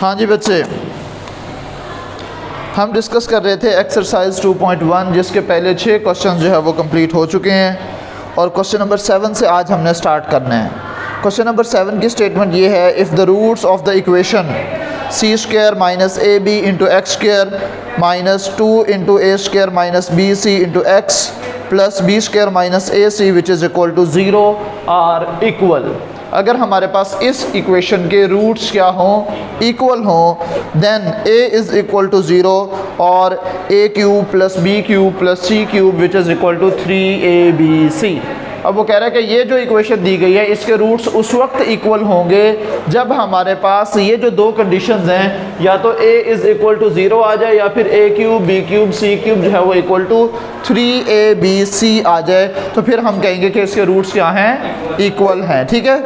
हाँ जी बच्चे, हम डिस्कस कर रहे थे एक्सरसाइज 2.1 जिसके पहले 6 क्वेश्चन जो है वो कंप्लीट हो चुके हैं और क्वेश्चन नंबर 7 से आज हमने स्टार्ट करना है। क्वेश्चन नंबर 7 की स्टेटमेंट ये है, if the roots of the equation C square minus A B into X square minus 2 into A square minus B C into X plus B square minus A C which is equal to 0 are equal. अगर हमारे पास इस equation के roots क्या हों, equal हों, then a is equal to 0 और a cube plus B cube plus C cube which is equal to 3abc। अब वो कह रहा है कि ये जो इक्वेशन दी गई है इसके रूट्स उस वक्त इक्वल होंगे जब हमारे पास ये जो दो कंडीशंस हैं, या तो a इज़ इक्वल टू 0 आ जाए या फिर a cube B cube C cube जो है वो इक्वल टू 3abc आ जाए, तो फिर हम कहेंगे कि इसके रूट्स क्या हैं, इक्वल हैं। ठीक है,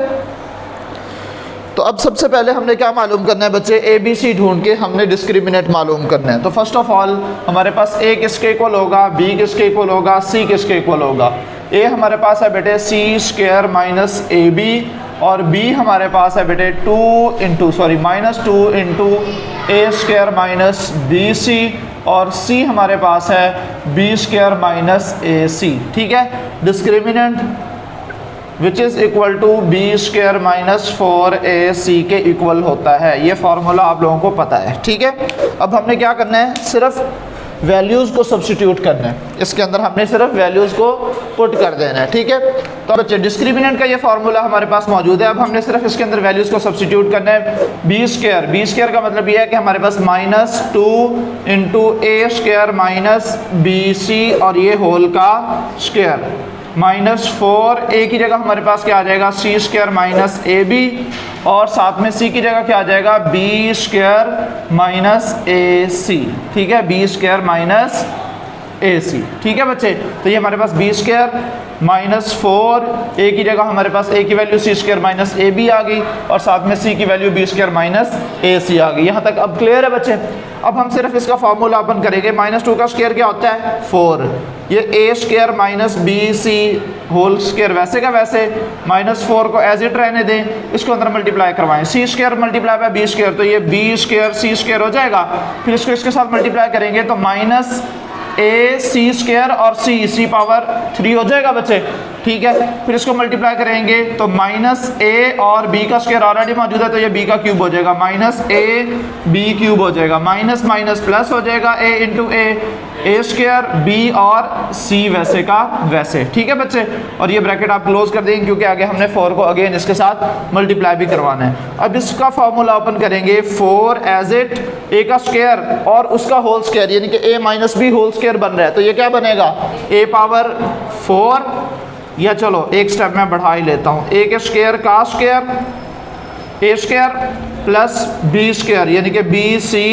तो अब सबसे पहले हमने क्या मालूम करना है बच्चे, ए बी सी ढूंढ के हमने डिस्क्रिमिनेंट मालूम करना है। तो फर्स्ट ऑफ ऑल हमारे पास ए किसके इक्वल होगा, बी किसके इक्वल होगा, सी किसके इक्वल होगा। ए हमारे पास है बेटे C square minus A B और बी हमारे पास है बेटे minus 2 into A square minus B C और सी हमारे पास है B square minus A C. ठीक है, discriminant which is equal to B square minus 4ac के इक्वल होता है। ये फार्मूला आप लोगों को पता है। ठीक है, अब हमने क्या करना है, सिर्फ वैल्यूज़ को सब्स्टिट्यूट करना है, इसके अंदर हमने सिर्फ वैल्यूज़ को पुट कर देना है। ठीक है, तो बच्चे डिस्क्रिमिनेंट का ये फार्मूला हमारे पास मौजूद है। अब हमने सिर्फ इसके अंदर वैल्यूज़ को सब्स्टिट्यूट करना है। बी स्क्वायर का मतलब ये है कि हमारे पास minus 2 into A square minus B C और ये होल का स्क्वायर माइनस 4, ए की जगह हमारे पास क्या आ जाएगा, C square minus A B और साथ में सी की जगह क्या आ जाएगा, B square minus A C. ठीक है, B square minus A C. ठीक है बच्चे, तो ये हमारे पास बी स्क्वायर माइनस 4, ए की जगह हमारे पास ए की value C square minus A B आ गई और साथ में सी की value B square minus A C आ गई। यहाँ तक अब क्लियर है बच्चे। अब हम सिर्फ इसका फॉर्मूला ओपन करेंगे। माइनस 2 का स्क्वायर क्या होता है, 4। ये A square minus B C whole square वैसे का वैसे, माइनस 4 को एज इट रहने दें, इसको अंदर मल्टीप्लाई करवाएं। C square multiply by B square, तो ये बी स्क्वायर सी स्क्वायर हो जाएगा। फिर इसको इसके साथ मल्टीप्लाई करेंगे तो माइनस ए सी स्क्वायर और सी पावर 3 हो जाएगा बच्चे। ठीक है, फिर इसको मल्टीप्लाई करेंगे तो माइनस ए और बी का स्क्वायर ऑलरेडी मौजूद है तो ये बी का क्यूब हो जाएगा, माइनस ए बी क्यूब हो जाएगा, माइनस माइनस प्लस हो जाएगा, ए इंटू ए स्क्वायर बी और सी वैसे का वैसे। ठीक है बच्चे, और ये ब्रैकेट आप क्लोज कर देंगे क्योंकि आगे हमने 4 को अगेन इसके साथ मल्टीप्लाई भी करवाना है। अब इसका फॉर्मूला ओपन करेंगे, 4 एज इट ए का स्क्वायर और उसका होल स्क्वायर यानी कि ए माइनस बी होल स्क्वायर बन रहा है, तो ये क्या बनेगा, ए पावर 4 या चलो एक स्टेप में बढ़ा ही लेता हूँ, ए के स्क्वायर का square A square plus B square यानी कि B C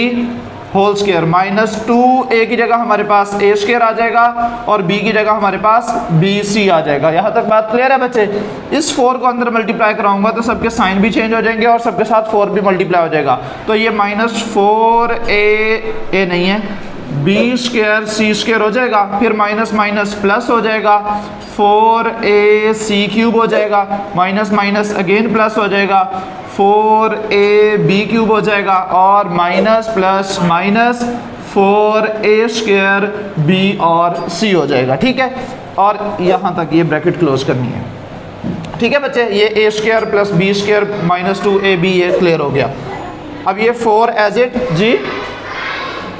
whole square minus 2, A की जगह हमारे पास ए स्क्वायर आ जाएगा और बी की जगह हमारे पास बी सी आ जाएगा। यहाँ तक बात क्लियर है बच्चे। इस 4 को अंदर मल्टीप्लाई कराऊंगा तो सबके साइन भी चेंज हो जाएंगे और सबके साथ 4 भी मल्टीप्लाई हो जाएगा, तो ये माइनस 4 ए नहीं है, बी स्क्वायर सी स्क्वायर हो जाएगा, फिर माइनस माइनस प्लस हो जाएगा, 4ac क्यूब हो जाएगा, माइनस माइनस अगेन प्लस हो जाएगा, 4ab क्यूब हो जाएगा और minus plus minus 4a square b और c हो जाएगा। ठीक है, और यहाँ तक ये ब्रैकेट क्लोज करनी है। ठीक है बच्चे, ये a square plus b square minus 2ab ये क्लियर हो गया। अब ये 4 एज इट जी।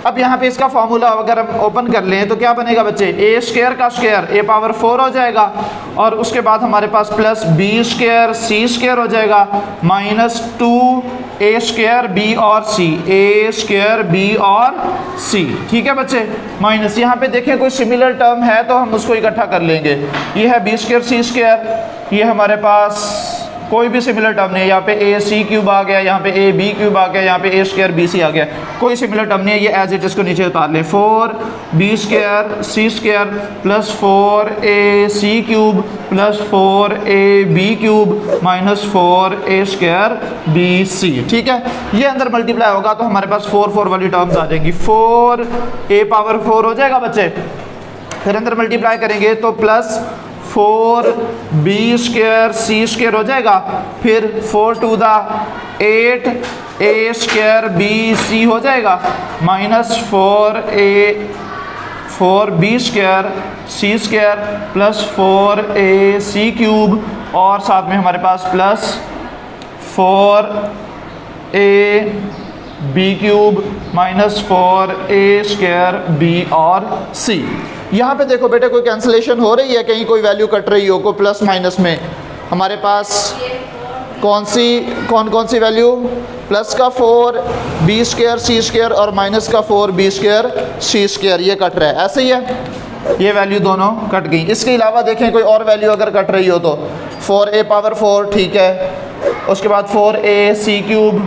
अब यहाँ पे इसका फॉर्मूला अगर हम ओपन कर लें तो क्या बनेगा बच्चे, ए स्क्वायर का स्क्वायर ए पावर 4 हो जाएगा और उसके बाद हमारे पास plus B square C square हो जाएगा माइनस 2 ए स्क्वायर बी और सी, ए स्क्वायर बी और सी। ठीक है बच्चे, माइनस यहाँ पे देखें कोई सिमिलर टर्म है तो हम उसको इकट्ठा कर लेंगे। ये है बी स्क्वायर सी स्क्वायर, ये हमारे पास कोई भी सिमिलर टर्म नहीं है, यहाँ पे ए सी क्यूब आ गया, यहाँ पे ए बी क्यूब आ गया, यहाँ पे ए स्क्वायर बी सी आ गया, कोई सिमिलर टर्म नहीं है। ये एज इट इसको नीचे उतार लें, 4 B square C square plus 4 A C cube plus 4 A B cube minus 4 A square B C. ठीक है, ये अंदर मल्टीप्लाई होगा तो हमारे पास 4 वाली टर्म्स आ जाएंगी, 4 ए पावर 4 हो जाएगा बच्चे। फिर अंदर मल्टीप्लाई करेंगे तो प्लस 4b² c² हो जाएगा, फिर 4 टू द 8 a²bc हो जाएगा, minus 4b² c² plus 4ac³ और साथ में हमारे पास plus 4ab³ minus 4a² b और c। यहाँ पे देखो बेटे कोई कैंसिलेशन हो रही है, कहीं कोई वैल्यू कट रही हो, कोई प्लस माइनस में हमारे पास कौन सी वैल्यू, प्लस का 4b² c² और माइनस का 4b² c², ये कट रहा है, ऐसे ही है, ये वैल्यू दोनों कट गई। इसके अलावा देखें कोई और वैल्यू अगर कट रही हो तो 4a⁴ ठीक है, उसके बाद 4ac³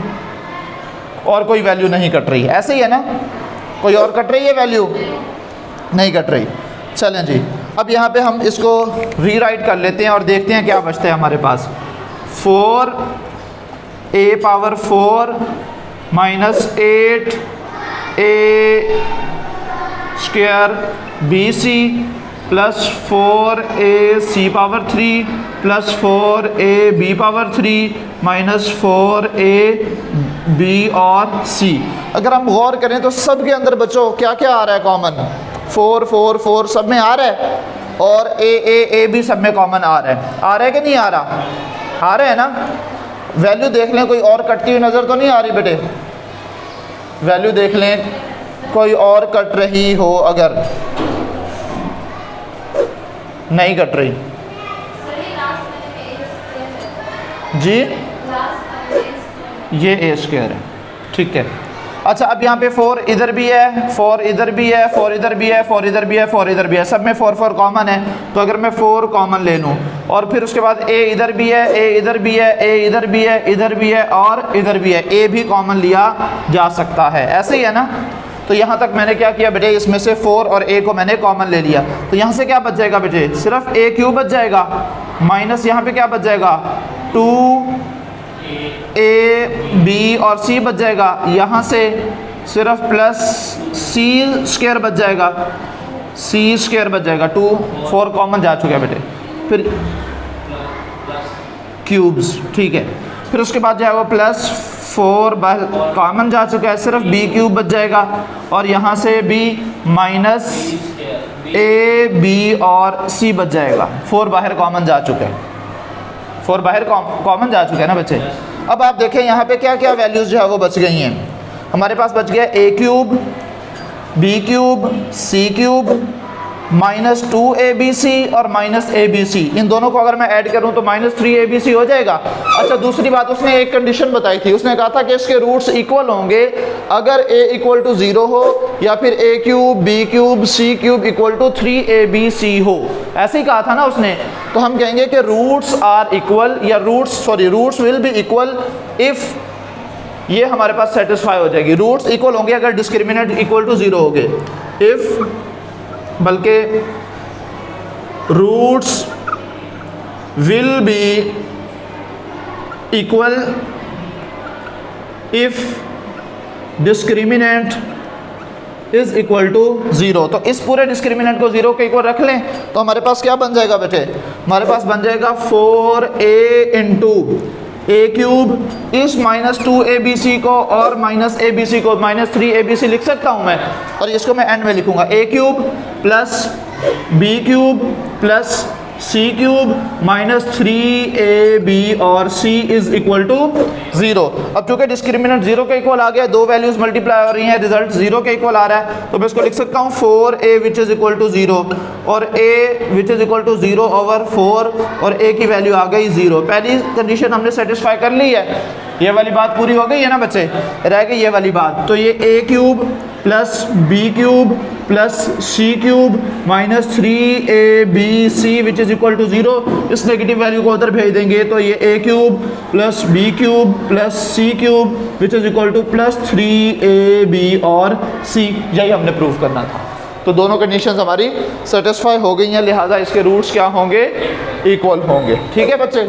और कोई वैल्यू नहीं कट रही, ऐसे ही है ना, कोई और कट रही है वैल्यू, नहीं कट रही। चलें जी, अब यहाँ पे हम इसको रीराइट कर लेते हैं और देखते हैं क्या बचता है हमारे पास। 4a⁴ minus 8a² plus 4ac³ plus 4ab³ minus 4ab और c। अगर हम गौर करें तो सब के अंदर बच्चों क्या क्या आ रहा है कॉमन, 4 4 4 सब में आ रहा है, और a भी सब में कॉमन आ रहा है कि नहीं आ रहा, आ रहा है ना। वैल्यू देख लें, कोई और कटती हुई नज़र तो नहीं आ रही बेटे, वैल्यू देख लें कोई और कट रही हो, अगर नहीं कट रही जी, ये a² है, ठीक है। अच्छा, अब यहाँ पे 4 इधर भी है, 4 इधर भी है, 4 इधर भी है, 4 इधर भी है, 4 इधर भी है, सब में 4 4 कॉमन है। तो अगर मैं 4 कॉमन ले लूँ और फिर उसके बाद a इधर भी है, a इधर भी है, a इधर भी है, इधर भी है और इधर भी है, a भी कॉमन लिया जा सकता है, ऐसे ही है ना। तो यहाँ तक मैंने क्या किया बेटे, इसमें से 4 और a को मैंने कॉमन ले लिया, तो यहाँ से क्या बच जाएगा बेटे, सिर्फ a³ बच जाएगा, माइनस यहाँ पे क्या बच जाएगा, 2a b और c बच जाएगा, यहाँ से सिर्फ प्लस c² बच जाएगा, c² बच जाएगा, 2 4 कॉमन जा चुका है बेटे, फिर क्यूब्स, ठीक है। फिर उसके बाद जो है वो प्लस 4 बाहर कॉमन जा चुका है, सिर्फ b³ बच जाएगा, और यहाँ से b माइनस a b और c बच जाएगा, 4 बाहर कॉमन जा चुका है, 4 बाहर कॉमन जा चुका है ना बच्चे। अब आप देखें यहाँ पे क्या क्या वैल्यूज़ जो है वो बच गई हैं, हमारे पास बच गया a³ b³ c³ minus 2abc और माइनस abc, इन दोनों को अगर मैं ऐड करूं तो माइनस 3abc हो जाएगा। अच्छा, दूसरी बात उसने एक कंडीशन बताई थी, उसने कहा था कि इसके रूट्स इक्वल होंगे अगर a इक्वल टू 0 हो या फिर a³ b³ c³ equal to 3abc हो, ऐसे ही कहा था ना उसने। तो हम कहेंगे कि रूट्स आर इक्वल या roots will be equal if ये हमारे पास सेटिस्फाई हो जाएगी, रूट्स इक्वल होंगे अगर डिस्क्रिमिनेंट इक्वल टू 0 होंगे, इफ़ बल्कि roots will be equal if discriminant is equal to 0। तो इस पूरे डिस्क्रिमिनेंट को 0 के इक्वल रख लें तो हमारे पास क्या बन जाएगा बेटे, हमारे पास बन जाएगा 4a इंटू a³ इस माइनस 2abc को और माइनस abc को माइनस 3abc लिख सकता हूँ मैं, और इसको मैं एंड में लिखूंगा a³ plus b³ plus c³ minus 3ab और c इज इक्वल टू 0। अब चूंकि डिस्क्रिमिनेंट 0 के इक्वल आ गया, दो वैल्यूज मल्टीप्लाई हो रही हैं, रिजल्ट 0 के इक्वल आ रहा है, तो मैं इसको लिख सकता हूँ 4a which is equal to 0 और a which is equal to 0 over 4 और a की वैल्यू आ गई 0। पहली कंडीशन हमने सेटिस्फाई कर ली है, ये वाली बात पूरी हो गई है ना बच्चे, रह गई ये वाली बात। तो ये a³ plus b³ plus c³ minus 3abc which is equal to 0, इस नेगेटिव वैल्यू को उधर भेज देंगे तो ये a³ plus b³ plus c³ which is equal two plus 3ab और c, यही हमने प्रूव करना था। तो दोनों कंडीशंस हमारी सेटिस्फाई हो गई हैं, लिहाजा इसके रूट्स क्या होंगे, इक्वल होंगे। ठीक है बच्चे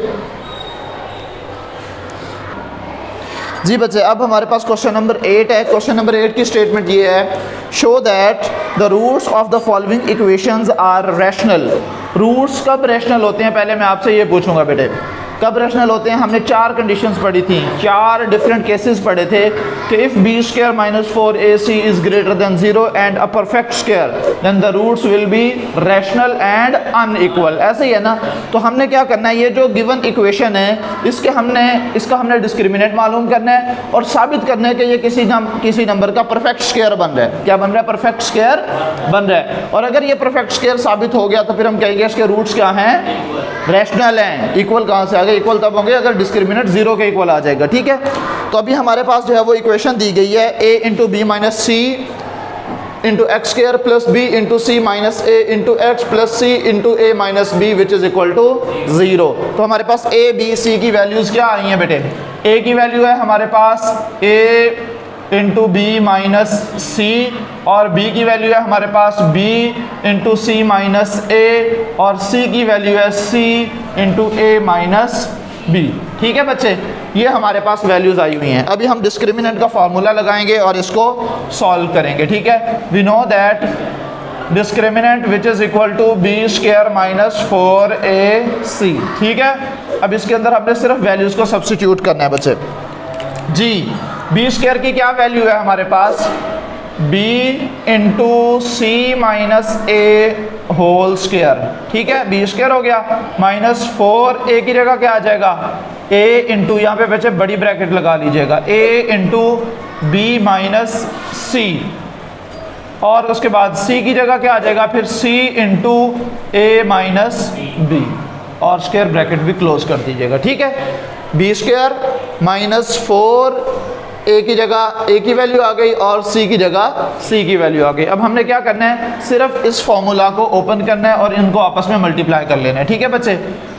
जी बच्चे, अब हमारे पास क्वेश्चन नंबर 8 है। क्वेश्चन नंबर 8 की स्टेटमेंट ये है, show that the roots of the following equations are rational roots कब रैशनल होते हैं, पहले मैं आपसे ये पूछूंगा बेटे, कब रैशनल होते हैं? हमने 4 कंडीशंस पढ़ी थी, 4 डिफरेंट केसेस पढ़े थे कि if B square minus 4ac is greater than 0 and a perfect square then the roots will be rational and unequal. ऐसे ही है ना? तो हमने क्या करना है, ये जो गिवन इक्वेशन है इसका हमने डिस्क्रिमिनेंट मालूम करना है और साबित करना है कि ये किसी नंबर का परफेक्ट स्क्वायर बन रहा है। क्या बन रहा है? परफेक्ट स्क्वायर बन रहा है। और अगर ये परफेक्ट स्क्वायर साबित हो गया तो फिर हम कहेंगे इसके रूट्स क्या हैं? रैशनल हैं। इक्वल कहाँ से आ गए? इक्वल तब होंगे अगर डिस्क्रिमिनेंट 0 के इक्वल आ जाएगा। ठीक है, तो अभी हमारे पास जो है वो इक्वेशन दी गई है a into B minus C into X square plus B into C minus A into X plus C into A minus B which is equal to 0। तो हमारे पास a b c की वैल्यूज़ क्या आई हैं बेटे? a की value है हमारे पास a into B minus C और b की वैल्यू है हमारे पास b into C minus A और c की वैल्यू है c into A minus B. ठीक है बच्चे, ये हमारे पास वैल्यूज़ आई हुई हैं। अभी हम डिस्क्रिमिनेंट का फार्मूला लगाएंगे और इसको सॉल्व करेंगे। ठीक है, we know that discriminant which is equal to B square minus 4ac। ठीक है, अब इसके अंदर हमने सिर्फ वैल्यूज़ को सब्स्टिट्यूट करना है बच्चे जी। बी स्क्वायर की क्या वैल्यू है हमारे पास? b इंटू सी माइनस ए होल स्क्वायर। ठीक है, बी स्क्वायर हो गया माइनस 4a की जगह क्या आ जाएगा? a इंटू, यहाँ पे बच्चे बड़ी ब्रैकेट लगा लीजिएगा, a into B minus C और उसके बाद c की जगह क्या आ जाएगा? फिर c into A minus B और स्क्वायर ब्रैकेट भी क्लोज कर दीजिएगा। ठीक है, बी स्क्वायर माइनस 4a की जगह a की वैल्यू आ गई और c की जगह c की वैल्यू आ गई। अब हमने क्या करना है? सिर्फ इस फॉर्मूला को ओपन करना है और इनको आपस में मल्टीप्लाई कर लेना है। ठीक है बच्चे,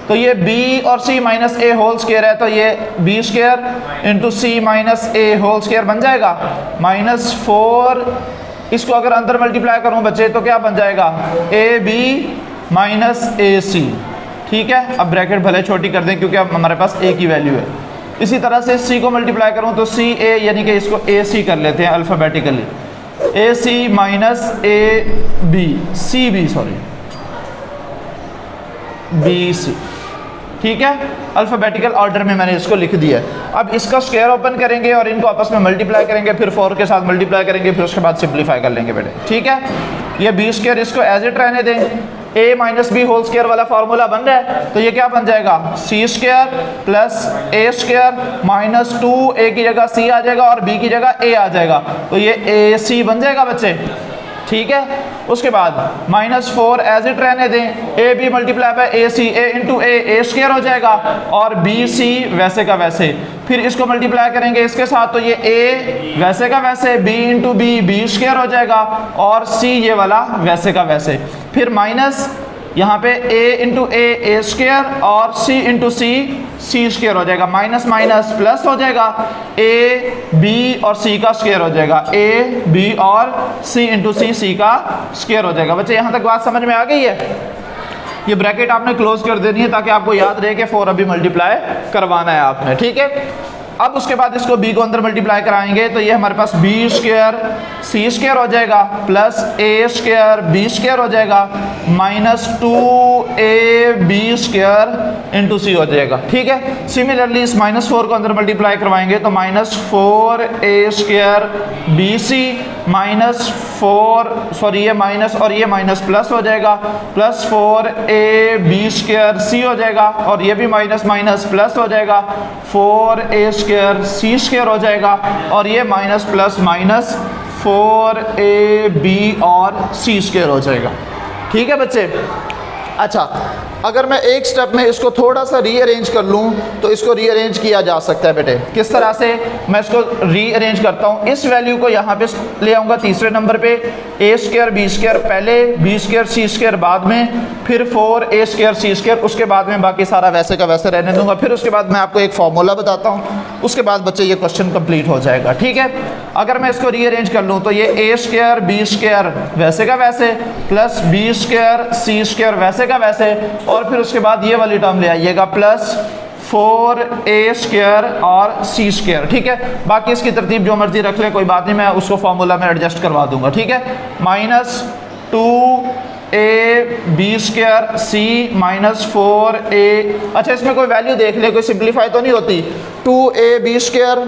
तो ये b और c माइनस ए होल स्क्वायर है तो ये b square into C minus ए होल स्क्वायर बन जाएगा माइनस 4। इसको अगर अंदर मल्टीप्लाई करूँ बच्चे तो क्या बन जाएगा? A B minus A C. ठीक है, अब ब्रैकेट भले छोटी कर दें क्योंकि अब हमारे पास a की वैल्यू है। इसी तरह से c को मल्टीप्लाई करूं तो सी ए यानी कि इसको ए सी कर लेते हैं alphabetically, A C minus A B C B sorry B C. ठीक है, अल्फ़ाबेटिकल ऑर्डर में मैंने इसको लिख दिया है। अब इसका स्क्वायर ओपन करेंगे और इनको आपस में मल्टीप्लाई करेंगे, फिर 4 के साथ मल्टीप्लाई करेंगे, फिर उसके बाद सिंप्लीफाई कर लेंगे बेटे। ठीक है, ये बी स्क्वायर इसको एज इट रहने दें। a minus B whole square वाला फार्मूला बन रहा है तो ये क्या बन जाएगा? C square plus A square minus 2a की जगह c आ जाएगा और b की जगह a आ जाएगा तो ये ए सी बन जाएगा बच्चे। ठीक है, उसके बाद माइनस 4 एज इट रहने दें, A B multiply by A C, A into A square हो जाएगा और बी सी वैसे का वैसे। फिर इसको मल्टीप्लाई करेंगे इसके साथ तो ये a वैसे का वैसे, b इंटू बी स्क्वायर हो जाएगा और c ये वाला वैसे का वैसे। फिर माइनस यहाँ पे a इंटू ए स्क्वायर और c इंटू सी स्क्वायर हो जाएगा, माइनस माइनस प्लस हो जाएगा, a b और c का स्क्वायर हो जाएगा, a b और c इंटू सी का स्क्वायर हो जाएगा। बच्चे यहाँ तक बात समझ में आ गई है? ये ब्रैकेट आपने क्लोज कर देनी है ताकि आपको याद रहे कि 4 अभी मल्टीप्लाई करवाना है आपने। ठीक है, अब उसके बाद इसको b को अंदर मल्टीप्लाई कराएंगे तो ये हमारे पास b स्क्वायर सी स्क्वायर हो जाएगा plus a square b square हो जाएगा माइनस 2ab स्क्वायर इंटू सी हो जाएगा। ठीक है, सिमिलरली इस माइनस 4 को अंदर मल्टीप्लाई करवाएंगे तो minus 4a square B C minus 4 sorry ये माइनस और ये माइनस प्लस हो जाएगा प्लस 4ab स्क्वायर सी हो जाएगा और ये भी माइनस माइनस प्लस हो जाएगा 4a स्क्वायर सी स्क्वायर हो जाएगा और ये माइनस प्लस माइनस 4ab और सी स्क्वायर हो जाएगा। ठीक है बच्चे, अच्छा अगर मैं एक स्टेप में इसको थोड़ा सा रीअरेंज कर लूँ तो इसको रीअरेंज किया जा सकता है बेटे। किस तरह से मैं इसको रीअरेंज करता हूँ? इस वैल्यू को यहाँ पे ले आऊँगा तीसरे नंबर पे, a स्क्वायर बी स्क्वायर पहले, b स्क्वायर सी स्क्वायर बाद में, फिर 4a स्क्वायर सी स्क्वायर उसके बाद में, बाकी सारा वैसे का वैसे रहने दूंगा। फिर उसके बाद मैं आपको एक फॉर्मूला बताता हूँ, उसके बाद बच्चे ये क्वेश्चन कंप्लीट हो जाएगा। ठीक है, अगर मैं इसको रीअरेंज कर लूँ तो ये a स्क्वायर बी स्क्वायर वैसे का वैसे plus b square C square वैसे का वैसे और फिर उसके बाद ये वाली टर्म ले आइएगा प्लस 4a स्क्वायर और c स्क्वायर। ठीक है, बाकी इसकी तरतीब जो मर्जी रख ले कोई बात नहीं, मैं उसको फॉर्मूला में एडजस्ट करवा दूंगा। ठीक है, minus 2 A B square C minus 4a, अच्छा इसमें कोई वैल्यू देख ले, कोई सिंप्लीफाई तो नहीं होती, 2ab स्क्वायर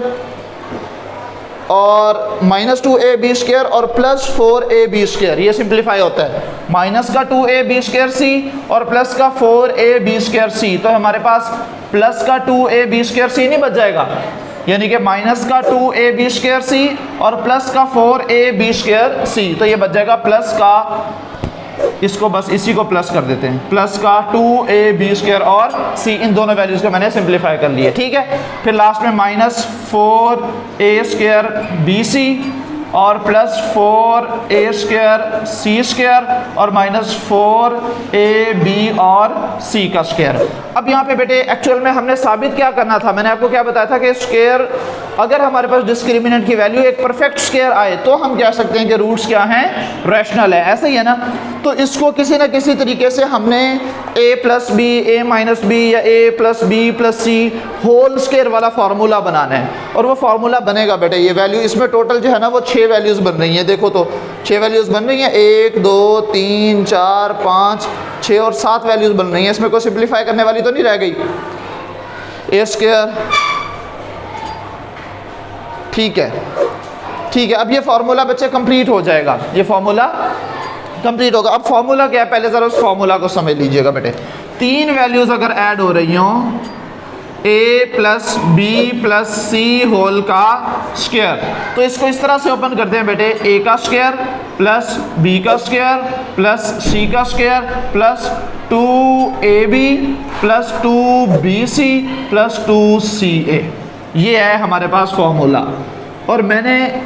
और माइनस 2ab स्क्वायर और प्लस 4ab स्क्वायर, ये सिंप्लीफाई होता है। माइनस का 2ab स्क्वायर सी और प्लस का 4ab स्क्वायर सी, तो हमारे पास प्लस का 2ab स्क्वायर सी नहीं बच जाएगा, यानी कि माइनस का 2ab स्क्वायर सी और प्लस का 4ab स्क्वायर सी, तो ये बच जाएगा प्लस का, इसको बस इसी को प्लस कर देते हैं, प्लस का 2ab स्क्वायर और c, इन दोनों वैल्यूज को मैंने सिंप्लीफाई कर लिया, ठीक है। फिर लास्ट में माइनस 4a स्क्वायर bc और plus 4a square C square और माइनस 4ab और c का स्क्वायर। अब यहाँ पे बेटे एक्चुअल में हमने साबित क्या करना था, मैंने आपको क्या बताया था कि स्क्वायर, अगर हमारे पास डिस्क्रिमिनेंट की वैल्यू एक परफेक्ट स्क्वायर आए तो हम कह सकते हैं कि रूट्स क्या हैं, रैशनल है, ऐसा ही है ना। तो इसको किसी न किसी तरीके से हमने a plus B, A minus B या a plus B plus C whole square वाला फार्मूला बनाना है, और वो फार्मूला बनेगा बेटे, ये वैल्यू इसमें टोटल जो है ना वो 6 वैल्यूज़ बन रही हैं, देखो तो 6 वैल्यूज़ बन रही हैं, 1 2 3 4 5 6 और 7 वैल्यूज़ बन रही हैं, इसमें कोई सिंप्लीफाई करने वाली तो नहीं रह गई। a स्क्वायर, ठीक है ठीक है। अब ये फार्मूला बच्चे कंप्लीट हो जाएगा, ये फार्मूला कंप्लीट होगा। अब फार्मूला क्या है, पहले ज़रा उस फार्मूला को समझ लीजिएगा बेटे। 3 वैल्यूज़ अगर ऐड हो रही हों, a plus B plus C whole का स्क्वायर, तो इसको इस तरह से ओपन करते हैं बेटे, a का स्क्वायर प्लस b का स्क्वायर प्लस c का square plus 2ab plus 2bc plus 2ca, ये है हमारे पास फॉर्मूला। और मैंने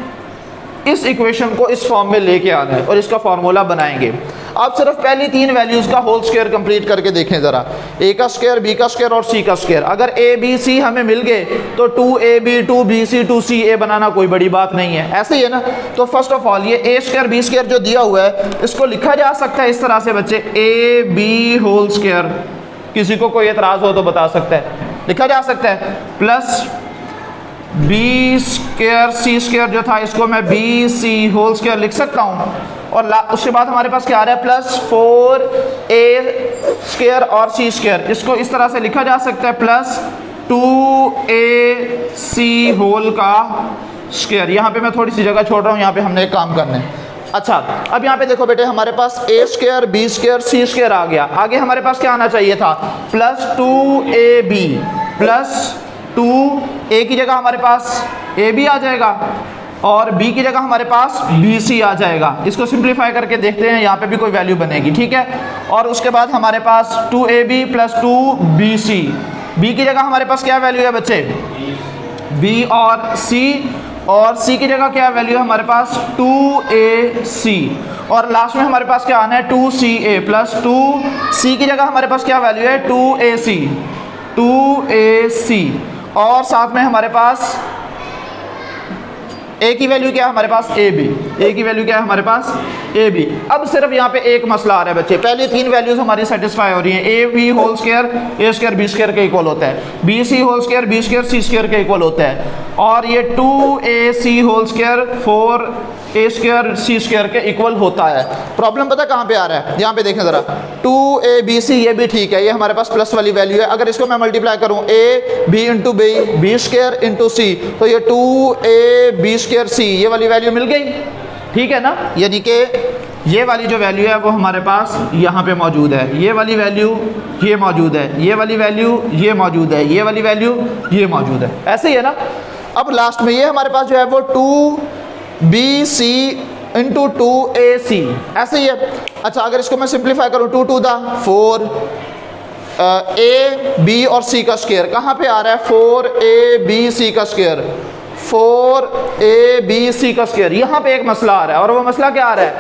इस इक्वेशन को इस फॉर्म में लेके आना है और इसका फार्मूला बनाएंगे। आप सिर्फ पहली 3 वैल्यूज़ का होल स्क्वायर कंप्लीट करके देखें ज़रा, a का स्क्वायर, b का स्क्वायर और c का स्क्वायर। अगर a b c हमें मिल गए तो 2ab 2bc 2ca बनाना कोई बड़ी बात नहीं है, ऐसे ही है ना। तो फर्स्ट ऑफ ऑल ये a स्क्वायर b स्क्वायर जो दिया हुआ है इसको लिखा जा सकता है इस तरह से बच्चे, a b होल स्क्वायर, किसी को कोई एतराज़ हो तो बता सकता है, लिखा जा सकता है, plus B square C square जो था इसको मैं बी सी होल स्क्वायर लिख सकता हूँ, और उसके बाद हमारे पास क्या आ रहा है, प्लस 4a स्क्वायर और c स्क्वायर, इसको इस तरह से लिखा जा सकता है, प्लस 2ac होल का स्क्वायर। यहाँ पे मैं थोड़ी सी जगह छोड़ रहा हूँ, यहाँ पे हमने एक काम करना है। अच्छा अब यहाँ पे देखो बेटे, हमारे पास a square b square c square आ गया, आगे हमारे पास क्या आना चाहिए था, प्लस 2ab प्लस 2a की जगह हमारे पास ab आ जाएगा और b की जगह हमारे पास bc आ जाएगा। इसको सिंप्लीफाई करके देखते हैं, यहाँ पे भी कोई वैल्यू बनेगी, ठीक है। और उसके बाद हमारे पास 2ab प्लस 2bc, b की जगह हमारे पास क्या वैल्यू है बच्चे, b और c, और c की जगह क्या वैल्यू है हमारे पास 2ac, और लास्ट में हमारे पास क्या आना है 2ca प्लस 2c की जगह हमारे पास क्या वैल्यू है 2ac, और साथ में हमारे पास a की वैल्यू क्या है हमारे पास ab, a की वैल्यू क्या है हमारे पास ab। अब सिर्फ यहाँ पे एक मसला आ रहा है बच्चे, पहले 3 वैल्यूज हमारी सेटिस्फाई हो रही हैं, a b whole square a square b square के इक्वल होता है, b c whole square b square c square के इक्वल होता है, और ये 2ac whole square 4a square c square के इक्वल होता है। प्रॉब्लम पता कहाँ पे आ रहा है, यहाँ पे देखें ज़रा, 2abc ये भी ठीक है, ये हमारे पास प्लस वाली वैल्यू है, अगर इसको मैं मल्टीप्लाई करूँ a b into b square into c, तो ये 2ab स्क्वायर c ये वाली वैल्यू मिल गई, ठीक है ना। यानी कि ये वाली जो वैल्यू है वो हमारे पास यहाँ पे मौजूद है, ये वाली वैल्यू ये मौजूद है, ये वाली वैल्यू ये मौजूद है, ये वाली वैल्यू ये मौजूद है, ऐसे ही है ना। अब लास्ट में ये हमारे पास जो है वो 2bc इंटू 2ac, ऐसे ही है। अच्छा अगर इसको मैं सिंप्लीफाई करूँ 2 टू द 4, a b और c का स्क्वायर कहाँ पे आ रहा है, 4abc का स्क्वायर, 4abc का स्क्वायर। यहाँ पे एक मसला आ रहा है, और वो मसला क्या आ रहा है,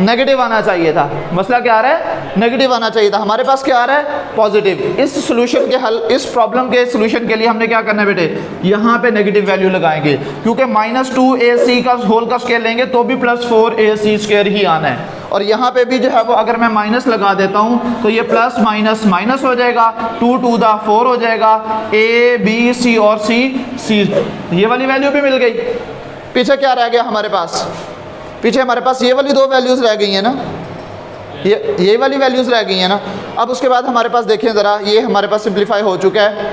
नेगेटिव आना चाहिए था, मसला क्या आ रहा है, नेगेटिव आना चाहिए था, हमारे पास क्या आ रहा है, पॉजिटिव। इस सोल्यूशन के हल, इस प्रॉब्लम के सोल्यूशन के लिए हमने क्या करना है बेटे, यहाँ पे नेगेटिव वैल्यू लगाएंगे, क्योंकि माइनस 2ac का होल का स्क्वायर लेंगे तो भी प्लस 4ac स्क्वायर ही आना है, और यहाँ पे भी जो है वो अगर मैं माइनस लगा देता हूँ तो ये प्लस माइनस माइनस हो जाएगा, 2 टू द 4 हो जाएगा, a b c और c, ये वाली वैल्यू भी मिल गई। पीछे क्या रह गया हमारे पास, पीछे हमारे पास ये वाली 2 वैल्यूज रह गई हैं ना, ये वाली वैल्यूज़ रह गई हैं ना। अब उसके बाद हमारे पास देखें ज़रा, ये हमारे पास सिंप्लीफाई हो चुका है।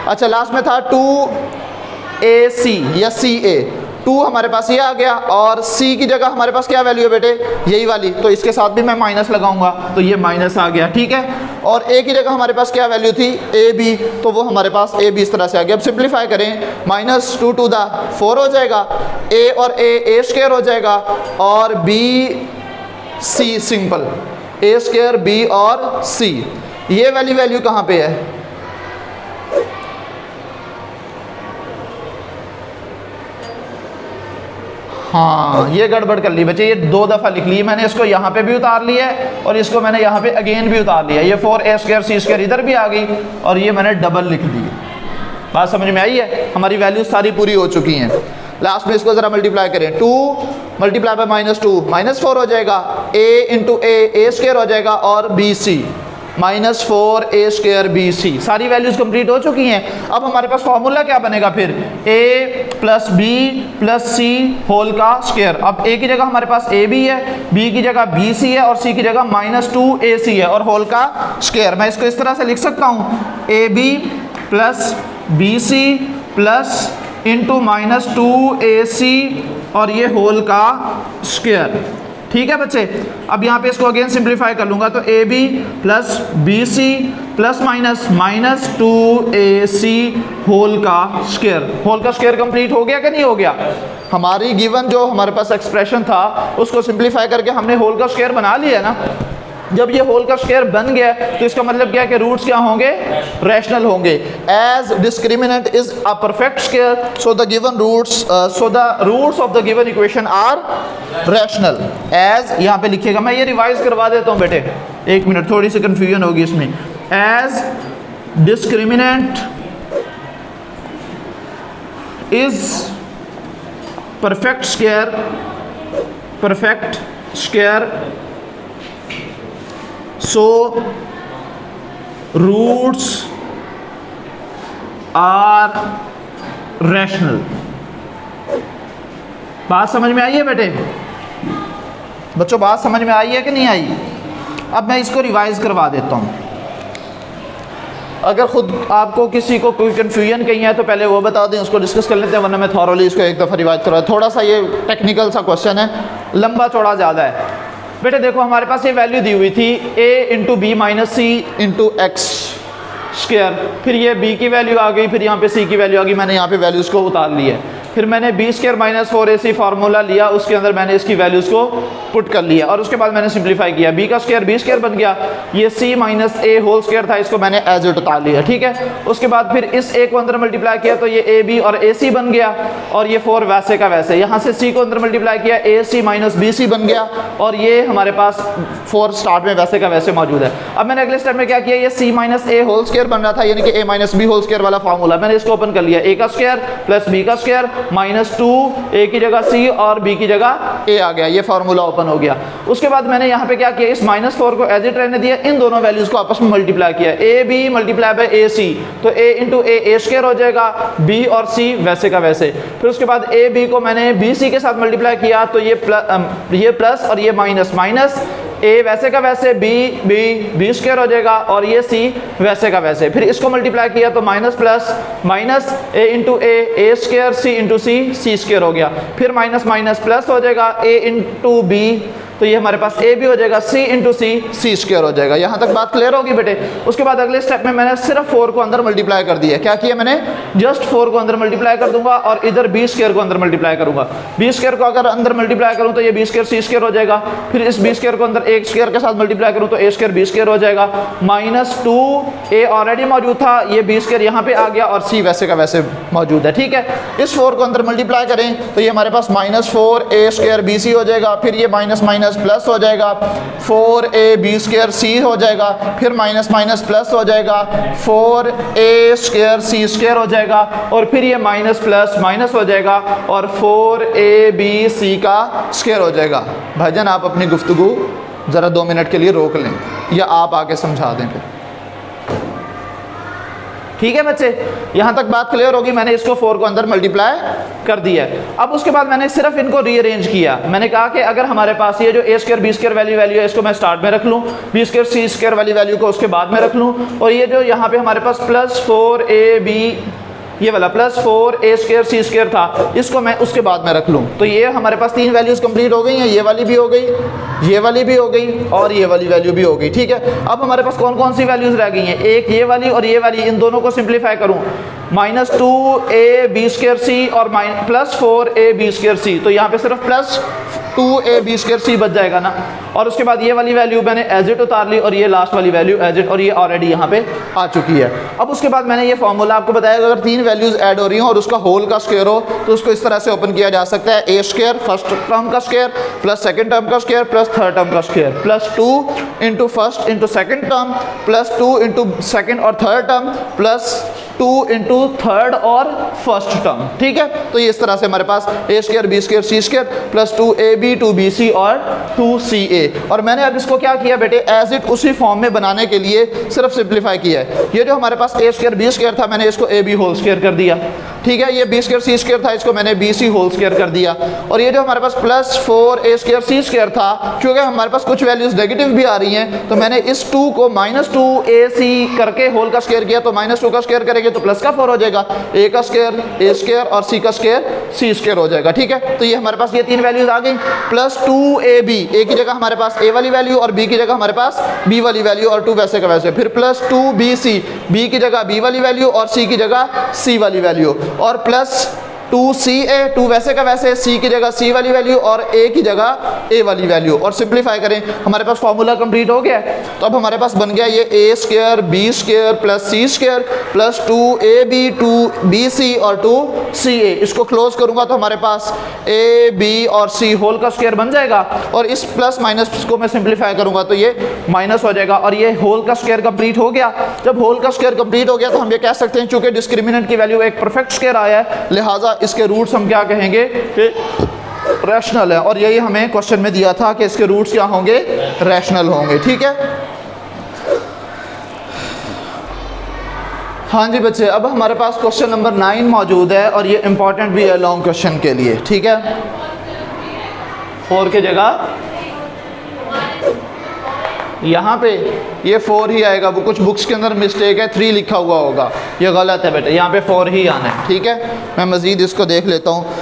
अच्छा, लास्ट में था 2AC या CA, 2 हमारे पास ये आ गया और C की जगह हमारे पास क्या वैल्यू है बेटे, यही वाली, तो इसके साथ भी मैं माइनस लगाऊंगा तो ये माइनस आ गया, ठीक है। और A की जगह हमारे पास क्या वैल्यू थी, AB, तो वो हमारे पास AB इस तरह से आ गया। अब सिंप्लीफाई करें, -2 to the 4 हो जाएगा, A और A स्क्वायर हो जाएगा और B C simple, A square B और C। ये वाली वैल्यू कहाँ पे है, हाँ ये गड़बड़ कर ली बच्चे, ये 2 दफ़ा लिख ली मैंने, इसको यहाँ पे भी उतार लिया है और इसको मैंने यहाँ पे अगेन भी उतार लिया। ये 4A स्क्वायर C स्क्वायर इधर भी आ गई और ये मैंने डबल लिख दी। बात समझ में आई है, हमारी वैल्यू सारी पूरी हो चुकी हैं। लास्ट में इसको ज़रा मल्टीप्लाई करें, 2 मल्टीप्लाई बाय -2 -4 हो जाएगा, A इंटू A स्क्वायर हो जाएगा और BC -4A स्क्वायर BC। सारी वैल्यूज़ कंप्लीट हो चुकी हैं। अब हमारे पास फॉर्मूला क्या बनेगा फिर, A plus B plus C whole का स्क्वायर। अब A की जगह हमारे पास AB है, B की जगह BC है और C की जगह -2AC है और होल का स्क्वायर। मैं इसको इस तरह से लिख सकता हूँ, AB plus BC plus into -2AC और ये होल का स्क्वायर, ठीक है बच्चे। अब यहाँ पे इसको अगेन सिंप्लीफाई कर लूँगा तो AB plus BC plus minus -2AC whole का स्क्वायर। होल का स्क्वायर कंप्लीट हो गया कि नहीं हो गया, हमारी गिवन जो हमारे पास एक्सप्रेशन था उसको सिंप्लीफाई करके हमने होल का स्क्वायर बना लिया ना। जब ये होल का स्क्वायर बन गया तो इसका मतलब क्या है कि रूट्स क्या होंगे, रैशनल होंगे। As discriminant is a perfect square so the given roots of the given equation are rational. As यहाँ पे लिखिएगा, मैं ये रिवाइज करवा देता हूँ बेटे, 1 मिनट, थोड़ी सी कंफ्यूजन होगी इसमें। As discriminant is perfect square so roots are rational। बात समझ में आई है बेटे, बच्चों बात समझ में आई है कि नहीं आई। अब मैं इसको रिवाइज करवा देता हूँ। अगर खुद आपको किसी को कोई कन्फ्यूजन कहीं है तो पहले वो बता दें, उसको डिस्कस कर लेते हैं, वरना मैं थॉरली इसको एक दफ़ा रिवाइज करवा। थोड़ा सा ये टेक्निकल सा क्वेश्चन है, लंबा चौड़ा ज़्यादा है बेटे। देखो हमारे पास ये वैल्यू दी हुई थी A into B minus C into X square, फिर ये B की वैल्यू आ गई, फिर यहाँ पे C की वैल्यू आ गई, मैंने यहाँ पे वैल्यूज़ को उतार लिया। फिर मैंने B square minus 4AC formula लिया, उसके अंदर मैंने इसकी वैल्यूज़ को पुट कर लिया और उसके बाद मैंने सिंप्लीफाई किया। B का स्क्वायर B स्क्वायर बन गया, ये C minus A whole square था, इसको मैंने एज इट उतार लिया, ठीक है। उसके बाद फिर इस A को अंदर मल्टीप्लाई किया तो ये AB और AC बन गया और ये 4 वैसे का वैसे। यहाँ से C को अंदर मल्टीप्लाई किया, AC माइनस BC बन गया और ये हमारे पास 4 स्टार्ट में वैसे का वैसे मौजूद है। अब मैंने अगले स्टेप में क्या किया, ये C minus A whole square बन रहा था, यानी कि A minus B whole square वाला फार्मूला, मैंने इसको ओपन कर लिया। A का स्क्वायर प्लस B का स्क्वायर -2, A की जगह C और B की जगह A आ गया, ये फार्मूला ओपन हो गया। उसके बाद मैंने यहाँ पे क्या किया, इस -4 को एज इट रहने दिया, इन दोनों वैल्यूज को आपस में मल्टीप्लाई किया। AB मल्टीप्लाई बाय AC, तो A इंटू A स्क्वायर हो जाएगा, B और C वैसे का वैसे। फिर उसके बाद AB को मैंने BC के साथ मल्टीप्लाई किया तो ये प्लस और ये माइनस A वैसे का वैसे, B स्क्वायर हो जाएगा और ये C वैसे का वैसे। फिर इसको मल्टीप्लाई किया तो minus plus minus A into A square, C into C square हो गया। फिर माइनस प्लस हो जाएगा A इंटू B, तो ये हमारे पास A भी हो जाएगा, C इंटू C स्क्वायर हो जाएगा। यहाँ तक बात क्लियर होगी बेटे। उसके बाद अगले स्टेप में मैंने सिर्फ 4 को अंदर मल्टीप्लाई कर दिया। क्या किया मैंने, जस्ट 4 को अंदर मल्टीप्लाई कर दूंगा और इधर B स्क्वायर को अंदर मल्टीप्लाई करूंगा। B स्क्वायर को अगर अंदर मल्टीप्लाई करूँ तो ये B स्क्वायर C स्क्वायर हो जाएगा। फिर इस B स्क्वायर को अंदर A स्क्वायर के साथ मल्टीप्लाई करूँ तो A स्क्वायर B स्क्वायर हो जाएगा। -2A ऑलरेडी मौजूद था, ये B स्क्वायर यहाँ पे आ गया और C वैसे का वैसे मौजूद है, ठीक है। इस 4 को अंदर मल्टीप्लाई करें तो ये हमारे पास -4A स्क्वायर BC हो जाएगा, फिर ये माइनस प्लस हो जाएगा, 4AB स्क्वायर C हो जाएगा, फिर माइनस प्लस हो जाएगा, 4A स्क्वायर C स्क्वायर हो जाएगा और फिर ये माइनस प्लस माइनस हो जाएगा और 4ABC का स्क्वायर हो जाएगा। भाईजान आप अपनी गुफ्तगू ज़रा 2 मिनट के लिए रोक लें या आप आके समझा दें फिर। ठीक है बच्चे, यहाँ तक बात क्लियर होगी। मैंने इसको 4 को अंदर मल्टीप्लाई कर दिया है। अब उसके बाद मैंने सिर्फ इनको रीअरेंज किया। मैंने कहा कि अगर हमारे पास ये जो ए स्क्वायर बी स्क्वायर वैल्यू है इसको मैं स्टार्ट में रख लूँ, बी स्क्वायर सी स्क्वायर वाली वैल्यू को उसके बाद में रख लूँ, और ये जो यहाँ पे हमारे पास प्लस 4ab ये वाला plus 4a square C square था इसको मैं उसके बाद में रख लूँ। तो ये हमारे पास 3 वैल्यूज़ कंप्लीट हो गई हैं, ये वाली भी हो गई, ये वाली भी हो गई और ये वाली वैल्यू भी हो गई। ठीक है, अब हमारे पास कौन कौन सी वैल्यूज़ रह गई हैं, एक ये वाली और ये वाली, इन दोनों को सिंप्लीफाई करूँ, -2ab स्क्वायर सी और प्लस 4ab स्क्वायर सी, तो यहाँ पे सिर्फ प्लस 2ab स्क्वायर सी बच जाएगा ना। और उसके बाद ये वाली वैल्यू मैंने एज इट उतार ली और ये लास्ट वाली वैल्यू एज इट, और ये ऑलरेडी यहाँ पे आ चुकी है। अब उसके बाद मैंने ये फॉर्मूला आपको बताया अगर 3 वैल्यूज ऐड हो रही हो और उसका होल का स्क्वायर हो तो उसको इस तरह से ओपन किया जा सकता है, ए स्क्वायर फर्स्ट टर्म का स्क्वायर प्लस सेकंड टर्म का स्क्वायर प्लस थर्ड टर्म का square plus 2 into first into second term plus 2 into second और third term plus 2 into third और फर्स्ट टर्म। ठीक है, तो ये इस तरह से हमारे पास A square B square C square plus 2ab 2bc और 2ca। और मैंने अब इसको क्या किया बेटे, एज इट उसी फॉर्म में बनाने के लिए सिर्फ सिंप्लीफाई किया है। ये जो हमारे पास ए स्क्वायर बी स्क्वायर था मैंने इसको ab होल स्क्वायर कर दिया। ठीक है, ये बी स्क्वायर सी स्क्वायर था इसको मैंने bc होल स्क्वायर कर दिया। और ये जो हमारे पास plus 4a square C square था, क्योंकि हमारे पास कुछ वैल्यूज नेगेटिव भी आ रही हैं तो मैंने इस 2 को -2ac करके होल का स्क्वायर किया, तो -2 का स्क्वायर करेंगे तो प्लस का 4 हो जाएगा, a का स्क्वायर a स्क्वायर और c का स्क्वायर c स्क्वायर हो जाएगा। ठीक है, तो ये हमारे पास ये 3 वैल्यूज आ गई, प्लस 2ab, a की जगह हमारे पास a वाली वैल्यू और b की जगह हमारे पास b वाली वैल्यू और 2 वैसे का वैसे, फिर प्लस 2bc, b की जगह b वाली वैल्यू और c की जगह c वाली वैल्यू, और प्लस 2ca, 2 वैसे का वैसे, c की जगह c वाली वैल्यू और a की जगह a वाली वैल्यू, और सिंप्लीफाई करें हमारे पास फॉर्मूला कंप्लीट हो गया। तो अब हमारे पास बन गया ये a square b square plus c square plus 2ab 2bc और 2ca। इसको क्लोज करूंगा तो हमारे पास a b और c होल का स्क्वायर बन जाएगा, और इस प्लस माइनस को मैं सिंप्लीफाई करूंगा तो ये माइनस हो जाएगा, और ये होल का स्क्वायर कंप्लीट हो गया। जब होल का स्क्वायर कंप्लीट हो गया तो हम ये कह सकते हैं चूंकि डिस्क्रिमिनेंट की वैल्यू एक परफेक्ट स्क्वायर आया है, लिहाजा इसके रूट्स हम क्या कहेंगे कि रैशनल है, और यही हमें क्वेश्चन में दिया था कि इसके रूट्स क्या होंगे, रैशनल होंगे। ठीक है, हाँ जी बच्चे, अब हमारे पास क्वेश्चन नंबर 9 मौजूद है और ये इंपॉर्टेंट भी है लॉन्ग क्वेश्चन के लिए। ठीक है, 4 की जगह यहाँ पे ये 4 ही आएगा, वो कुछ बुक्स के अंदर मिस्टेक है 3 लिखा हुआ होगा, ये गलत है बेटे, यहाँ पे 4 ही आना है। ठीक है, मैं मज़ीद इसको देख लेता हूँ।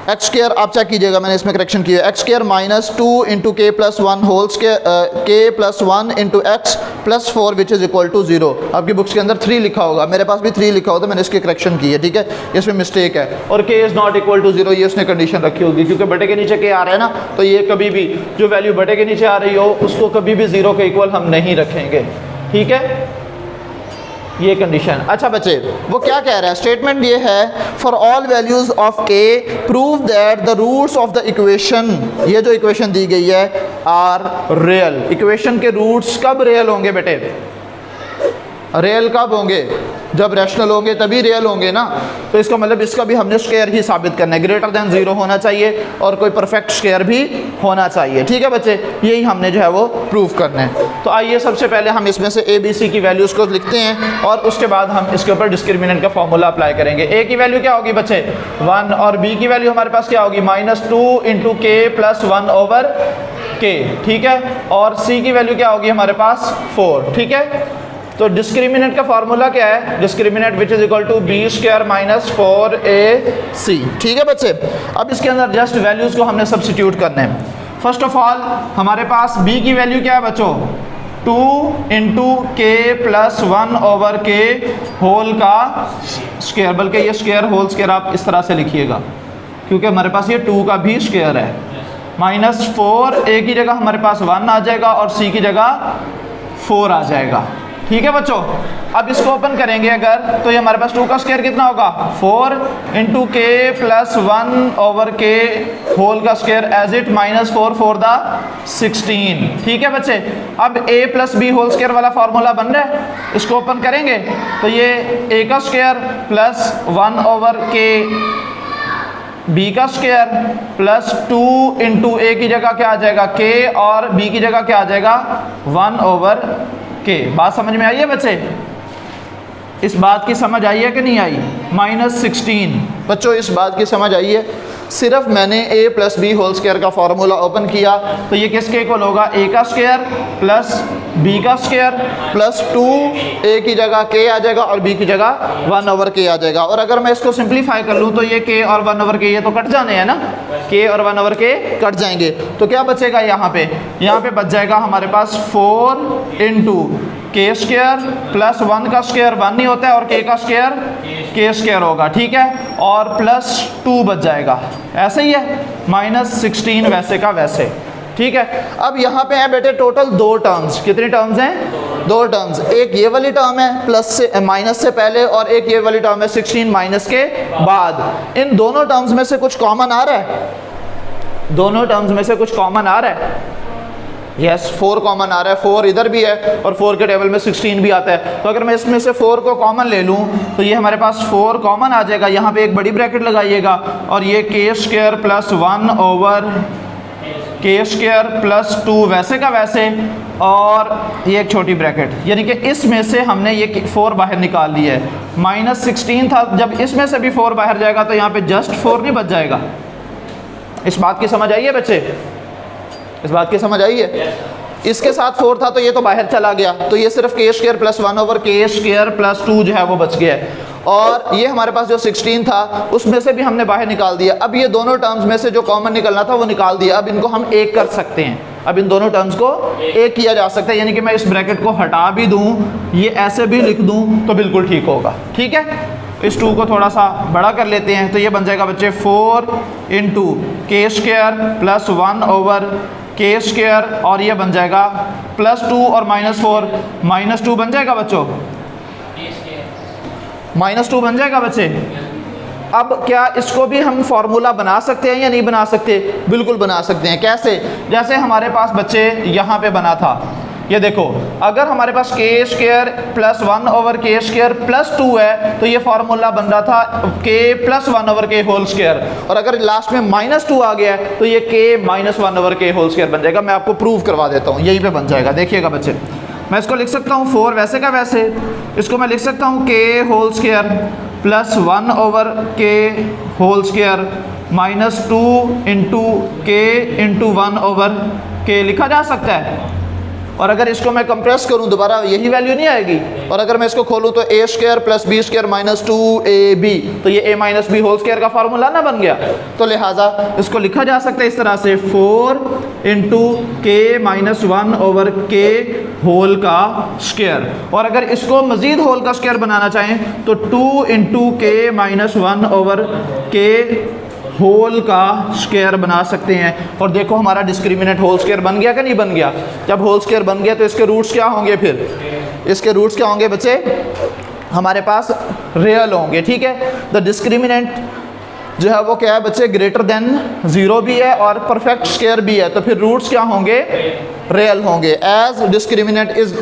एक्स स्क्वायर आप चेक कीजिएगा, मैंने इसमें करेक्शन किया है, X square -2 into K plus 1 whole square K plus 1 into X plus 4 which is equal to 0। आपकी बुक्स के अंदर 3 लिखा होगा, मेरे पास भी 3 लिखा होता है, मैंने इसकी करेक्शन की है। ठीक है, इसमें मिस्टेक है, और के इज़ नॉट इक्वल टू 0 ये उसने कंडीशन रखी होगी, क्योंकि बटे के नीचे के आ रहा है ना, तो ये कभी भी जो वैल्यू बटे के नीचे आ रही हो उसको कभी भी 0 के इक्वल हम नहीं रखेंगे। ठीक है, ये कंडीशन। अच्छा बच्चे, वो क्या कह रहा है, स्टेटमेंट ये है for all values of K prove that the roots of the equation, ये जो इक्वेशन दी गई है आर रियल। इक्वेशन के रूट्स कब रियल होंगे बेटे, रियल कब होंगे, जब रैशनल होंगे तभी रियल होंगे ना। तो इसका मतलब इसका भी हमने स्क्वायर ही साबित करना है, ग्रेटर देन 0 होना चाहिए और कोई परफेक्ट स्क्वायर भी होना चाहिए। ठीक है बच्चे, यही हमने जो है वो प्रूव करना है। तो आइए सबसे पहले हम इसमें से ए बी सी की वैल्यूज़ को लिखते हैं और उसके बाद हम इसके ऊपर डिस्क्रिमिनेंट का फॉर्मूला अप्लाई करेंगे। ए की वैल्यू क्या होगी बच्चे 1, और बी की वैल्यू हमारे पास क्या होगी -2 इंटू के प्लस 1 ओवर के। ठीक है, और सी की वैल्यू क्या होगी हमारे पास 4। ठीक है, तो डिस्क्रिमिनेंट का फार्मूला क्या है, discriminant which is equal to B square minus 4ac। ठीक है बच्चे, अब इसके अंदर जस्ट वैल्यूज को हमने सब्स्टिट्यूट करना है। फर्स्ट ऑफ ऑल हमारे पास b की वैल्यू क्या है बच्चों 2 into K plus 1 over K whole का स्क्वायर, बल्कि ये स्क्वायर होल स्क्वायर आप इस तरह से लिखिएगा क्योंकि हमारे पास ये 2 का भी स्क्वायर है, -4 a की जगह हमारे पास 1 आ जाएगा और c की जगह 4 आ जाएगा। ठीक है बच्चों, अब इसको ओपन करेंगे अगर तो ये हमारे पास 2 का स्क्वायर कितना होगा 4 into K plus 1 over K whole का स्क्वायर एज इट -4 4 द 16। ठीक है बच्चे, अब a plus B whole square वाला फार्मूला बन रहा है, इसको ओपन करेंगे तो ये a का स्क्वायर प्लस 1 ओवर के b का स्क्वायर प्लस 2 इंटू a की जगह क्या आ जाएगा k और b की जगह क्या आ जाएगा 1 ओवर के। बात समझ में आई है बच्चे, इस बात की समझ आई है कि नहीं आई? -16 बच्चों इस बात की समझ आई है? सिर्फ मैंने a plus B whole square का फार्मूला ओपन किया तो ये किसके इक्वल होगा? a का स्क्वायर प्लस b का स्क्वायर प्लस 2 a की जगह k आ जाएगा और b की जगह 1/k आ जाएगा। और अगर मैं इसको सिंप्लीफाई कर लूँ तो ये k और 1/k ये तो कट जाने हैं ना, k और 1/k कट जाएंगे। तो क्या बचेगा यहाँ पे? यहाँ पे बच जाएगा हमारे पास 4 इंटू के स्क्वायर प्लस 1 का स्क्वायर 1 नहीं होता है और k का स्क्वायर k स्क्वायर होगा, ठीक है, और प्लस 2 बच जाएगा। ऐसे ही है, -16 वैसे का वैसे, ठीक है। अब यहाँ पे है बेटे टोटल 2 टर्म्स। कितनी टर्म्स हैं? 2 टर्म्स। एक ये वाली टर्म है प्लस से माइनस से पहले और एक ये वाली टर्म है 16 माइनस के बाद। इन दोनों टर्म्स में से कुछ कॉमन आ रहा है? दोनों टर्म्स में से कुछ कॉमन आ रहा है? यस 4 कॉमन आ रहा है, 4 इधर भी है और 4 के टेबल में 16 भी आता है। तो अगर मैं इसमें से 4 को कॉमन ले लूँ तो ये हमारे पास 4 कॉमन आ जाएगा। यहाँ पे एक बड़ी ब्रैकेट लगाइएगा और ये के square plus 1/k square plus 2 वैसे का वैसे और ये एक छोटी ब्रैकेट, यानी कि इसमें से हमने ये 4 बाहर निकाल लिया है। -16 था, जब इसमें से भी 4 बाहर जाएगा तो यहाँ पे जस्ट 4 नहीं बच जाएगा। इस बात की समझ आई है बच्चे? इस बात की समझ आई है? इसके साथ 4 था तो ये तो बाहर चला गया, तो ये सिर्फ k square plus 1/k square plus 2 जो है वो बच गया है। और ये हमारे पास जो 16 था उसमें से भी हमने बाहर निकाल दिया। अब ये दोनों टर्म्स में से जो कॉमन निकलना था वो निकाल दिया। अब इनको हम एक कर सकते हैं, अब इन दोनों टर्म्स को एक किया जा सकता है, यानी कि मैं इस ब्रैकेट को हटा भी दूँ, ये ऐसे भी लिख दूँ तो बिल्कुल ठीक होगा, ठीक है। इस 2 को थोड़ा सा बड़ा कर लेते हैं तो ये बन जाएगा बच्चे 4 इंटू के स्क्वायर प्लस 1/k स्क्वायर और ये बन जाएगा प्लस 2 और -4 -2 बन जाएगा बच्चों, -2 बन जाएगा बच्चे। अब क्या इसको भी हम फॉर्मूला बना सकते हैं या नहीं बना सकते? बिल्कुल बना सकते हैं। कैसे? जैसे हमारे पास बच्चे यहाँ पे बना था, ये देखो, अगर हमारे पास k square plus 1/k square plus 2 है तो ये फार्मूला बन रहा था k plus 1/k whole square, और अगर लास्ट में -2 आ गया है तो ये k minus 1/k whole square बन जाएगा। मैं आपको प्रूव करवा देता हूँ, यहीं पे बन जाएगा, देखिएगा बच्चे। मैं इसको लिख सकता हूँ 4 वैसे का वैसे, इसको मैं लिख सकता हूँ k whole square plus 1/k whole square minus 2 into k into 1/k लिखा जा सकता है। और अगर इसको मैं कंप्रेस करूं दोबारा यही वैल्यू नहीं आएगी, और अगर मैं इसको खोलूं तो a square plus b square minus 2ab, तो ये a minus B whole square का फार्मूला ना बन गया। तो लिहाजा इसको लिखा जा सकता है इस तरह से 4 into k minus 1/k whole का स्क्वायर। और अगर इसको मजीद होल का स्क्वायर बनाना चाहें तो 2 into k minus 1/k whole का स्क्वायर बना सकते हैं। और देखो हमारा डिस्क्रिमिनेंट होल स्क्वायर बन गया कि नहीं बन गया? जब होल स्क्वायर बन गया तो इसके रूट्स क्या होंगे? फिर इसके रूट्स क्या होंगे बच्चे? हमारे पास रियल होंगे, ठीक है। द डिस्क्रिमिनेंट जो है वो क्या है बच्चे? ग्रेटर देन 0 भी है और परफेक्ट स्क्वायर भी है, तो फिर रूट्स क्या होंगे? रियल होंगे। As discriminant is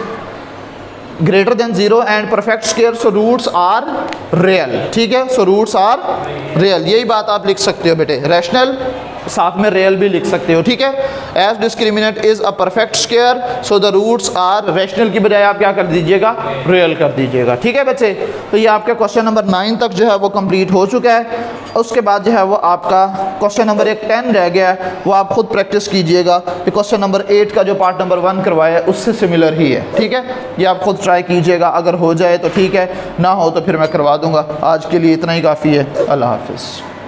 greater than 0 and perfect square, so roots are real, ठीक है। सो रूट्स आर रियल, यही बात आप लिख सकते हो बेटे। रैशनल साथ में रियल भी लिख सकते हो, ठीक है। As discriminant is a perfect square so the roots are, rational की बजाय आप क्या कर दीजिएगा? रियल कर दीजिएगा, ठीक है बच्चे। तो ये आपके क्वेश्चन नंबर 9 तक जो है वो कंप्लीट हो चुका है। उसके बाद जो है वो आपका क्वेश्चन नंबर 10 रह गया है, वो आप खुद प्रैक्टिस कीजिएगा। ये क्वेश्चन नंबर 8 का जो पार्ट नंबर 1 करवाया है उससे सिमिलर ही है, ठीक है। ये आप खुद ट्राई कीजिएगा, अगर हो जाए तो ठीक है, ना हो तो फिर मैं करवा दूंगा। आज के लिए इतना ही काफ़ी है। अल्लाह हाफिज़।